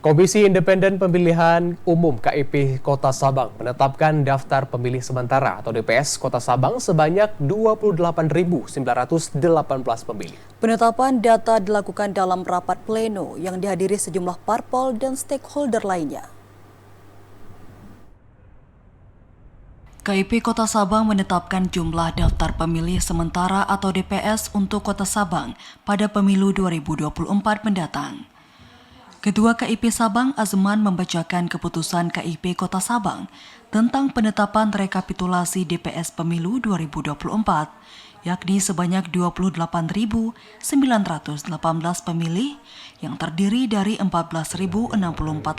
Komisi Independen Pemilihan Umum KIP Kota Sabang menetapkan daftar pemilih sementara atau DPS Kota Sabang sebanyak 28.918 pemilih. Penetapan data dilakukan dalam rapat pleno yang dihadiri sejumlah parpol dan stakeholder lainnya. KIP Kota Sabang menetapkan jumlah daftar pemilih sementara atau DPS untuk Kota Sabang pada pemilu 2024 mendatang. Ketua KIP Sabang Azman membacakan keputusan KIP Kota Sabang tentang penetapan rekapitulasi DPS Pemilu 2024, yakni sebanyak 28.918 pemilih yang terdiri dari 14.064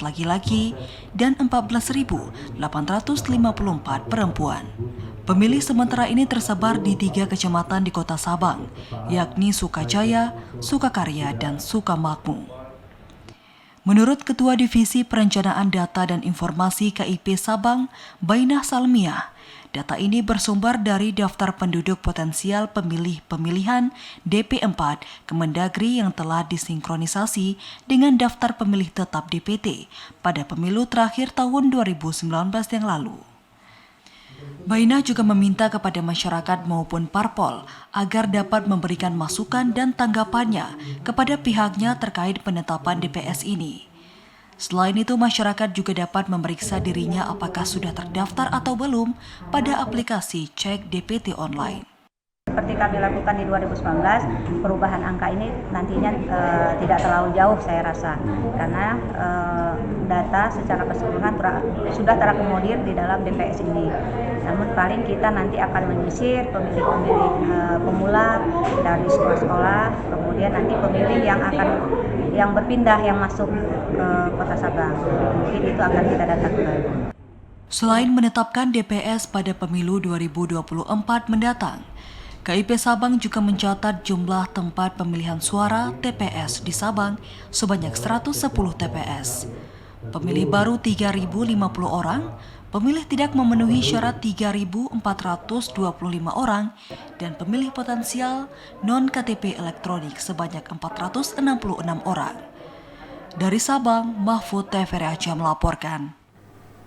laki-laki dan 14.854 perempuan. Pemilih sementara ini tersebar di 3 kecamatan di Kota Sabang, yakni Sukajaya, Sukakarya, dan Sukamakmur. Menurut Ketua Divisi Perencanaan Data dan Informasi KIP Sabang, Bainah Salmiah, data ini bersumber dari daftar penduduk potensial pemilih pemilihan DP4 Kemendagri yang telah disinkronisasi dengan daftar pemilih tetap DPT pada pemilu terakhir tahun 2019 yang lalu. Bainah juga meminta kepada masyarakat maupun parpol agar dapat memberikan masukan dan tanggapannya kepada pihaknya terkait penetapan DPS ini. Selain itu, masyarakat juga dapat memeriksa dirinya apakah sudah terdaftar atau belum pada aplikasi Cek DPT Online. Seperti kami lakukan di 2019, perubahan angka ini nantinya tidak terlalu jauh saya rasa, karena data secara keseluruhan sudah terakomodir di dalam DPS ini. Namun paling kita nanti akan menyisir pemilih-pemilih pemula dari sekolah-sekolah, kemudian nanti pemilih yang berpindah yang masuk ke Kota Sabang. Mungkin itu akan kita data kembali. Selain menetapkan DPS pada pemilu 2024 mendatang, KIP Sabang juga mencatat jumlah tempat pemilihan suara TPS di Sabang sebanyak 110 TPS. Pemilih baru 3.050 orang, pemilih tidak memenuhi syarat 3.425 orang, dan pemilih potensial non-KTP elektronik sebanyak 466 orang. Dari Sabang, Mahfud TVRI Aceh melaporkan.